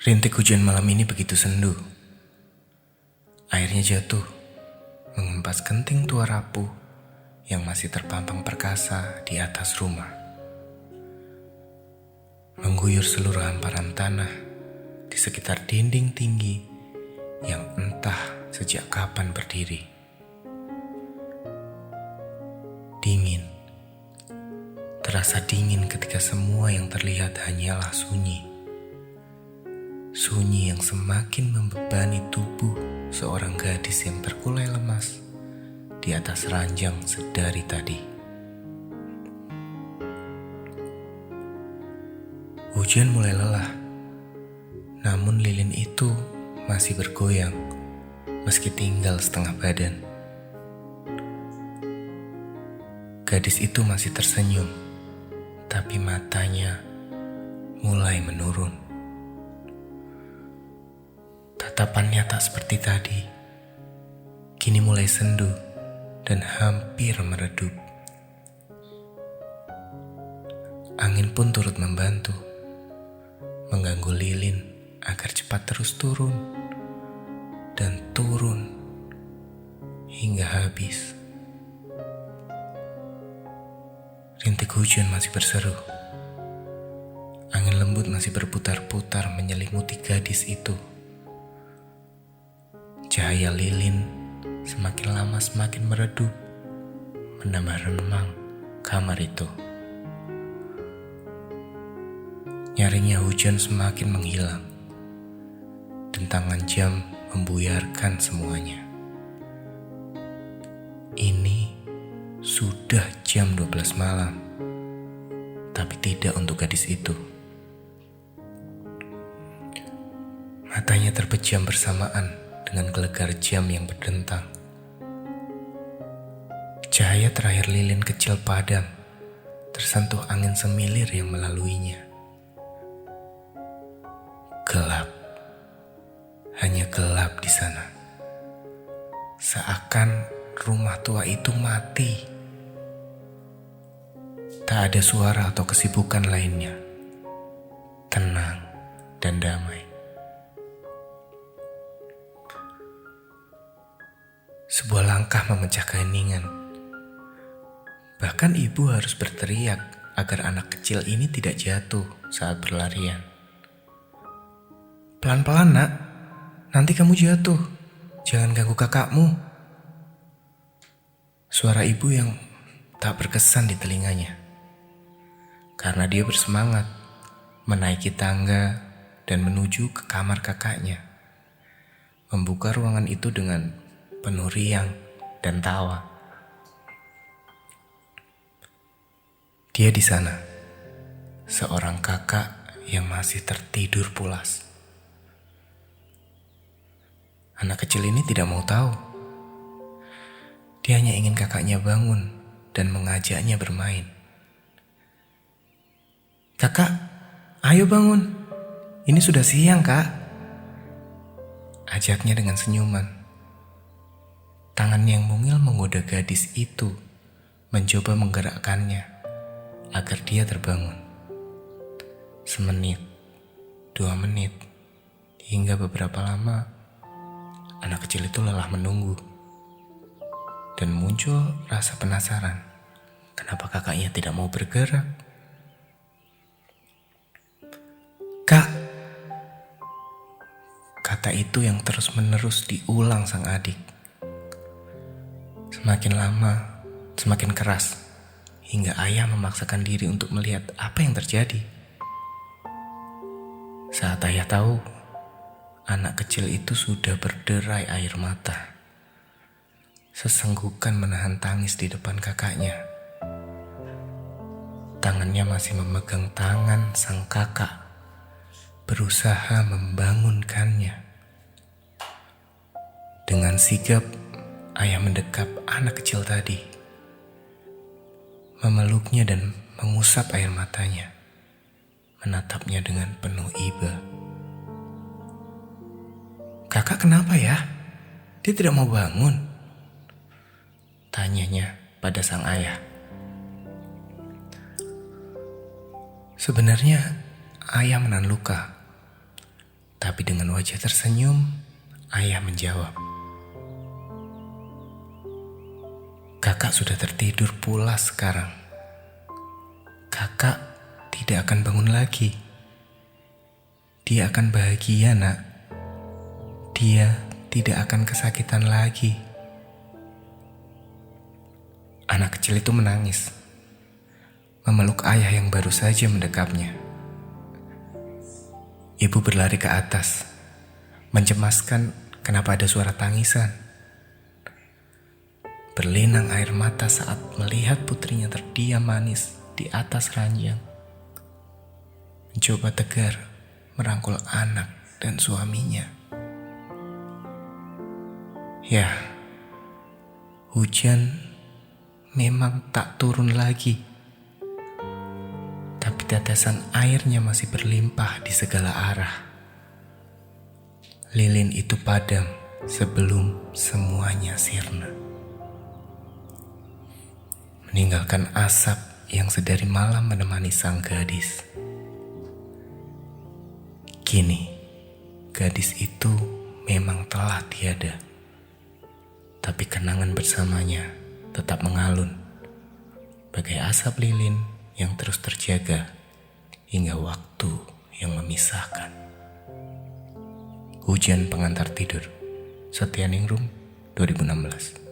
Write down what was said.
Rintik hujan malam ini begitu sendu. Airnya jatuh, mengempas genting tua rapuh yang masih terpampang perkasa di atas rumah. Mengguyur seluruh hamparan tanah di sekitar dinding tinggi yang entah sejak kapan berdiri. Dingin. Terasa dingin ketika semua yang terlihat hanyalah sunyi. Sunyi yang semakin membebani tubuh seorang gadis yang terkulai lemas di atas ranjang sedari tadi. Hujan mulai lelah, namun lilin itu masih bergoyang meski tinggal setengah badan. Gadis itu masih tersenyum, tapi matanya mulai menurun. Tatapannya tak seperti tadi, kini mulai sendu dan hampir meredup. Angin pun turut membantu, mengganggu lilin agar cepat terus turun dan turun hingga habis. Rintik hujan masih berseru. Angin lembut masih berputar-putar menyelimuti gadis itu. Cahaya lilin semakin lama semakin meredup, menambah remang kamar itu. Nyaringnya hujan semakin menghilang. Dentangan jam membuyarkan semuanya. Ini sudah jam 12 malam, tapi tidak untuk gadis itu. Matanya terpejam bersamaan dengan gelegar jam yang berdentang. Cahaya terakhir lilin kecil padam, tersentuh angin semilir yang melaluinya. Gelap, hanya gelap di sana. Seakan rumah tua itu mati. Tak ada suara atau kesibukan lainnya. Tenang dan damai. Sebuah langkah memecah keheningan. Bahkan ibu harus berteriak agar anak kecil ini tidak jatuh saat berlarian. Pelan-pelan nak, nanti kamu jatuh. Jangan ganggu kakakmu. Suara ibu yang tak berkesan di telinganya. Karena dia bersemangat menaiki tangga dan menuju ke kamar kakaknya. Membuka ruangan itu dengan penuh riang dan tawa. Dia di sana, seorang kakak yang masih tertidur pulas. Anak kecil ini tidak mau tahu. Dia hanya ingin kakaknya bangun dan mengajaknya bermain. Kakak, ayo bangun. Ini sudah siang, Kak. Ajaknya dengan senyuman. Tangan yang mungil menggoda gadis itu, mencoba menggerakkannya agar dia terbangun. Semenit, 2 menit, hingga beberapa lama, anak kecil itu lelah menunggu. Dan muncul rasa penasaran, kenapa kakaknya tidak mau bergerak. Kak, kata itu yang terus-menerus diulang sang adik. Semakin lama, semakin keras, hingga ayah memaksakan diri untuk melihat apa yang terjadi. Saat ayah tahu, anak kecil itu sudah berderai air mata. Sesenggukan menahan tangis di depan kakaknya. Tangannya masih memegang tangan sang kakak, berusaha membangunkannya. Dengan sigap, ayah mendekap anak kecil tadi, memeluknya dan mengusap air matanya, menatapnya dengan penuh iba. Kakak kenapa ya? Dia tidak mau bangun? Tanyanya pada sang ayah. Sebenarnya ayah menahan luka. Tapi dengan wajah tersenyum, ayah menjawab, "Kakak sudah tertidur pulas sekarang. Kakak tidak akan bangun lagi. Dia akan bahagia, nak. Dia tidak akan kesakitan lagi." Anak kecil itu menangis, memeluk ayah yang baru saja mendekapnya. Ibu berlari ke atas, mencemaskan kenapa ada suara tangisan. Berlinang air mata saat melihat putrinya terdiam manis di atas ranjang. Mencoba tegar merangkul anak dan suaminya. Ya, hujan memang tak turun lagi. Tapi tetesan airnya masih berlimpah di segala arah. Lilin itu padam sebelum semuanya sirna, meninggalkan asap yang sedari malam menemani sang gadis. Kini, gadis itu memang telah tiada, tapi kenangan bersamanya tetap mengalun bagai asap lilin yang terus terjaga hingga waktu yang memisahkan. Hujan Pengantar Tidur, Setyaningrum, 2016.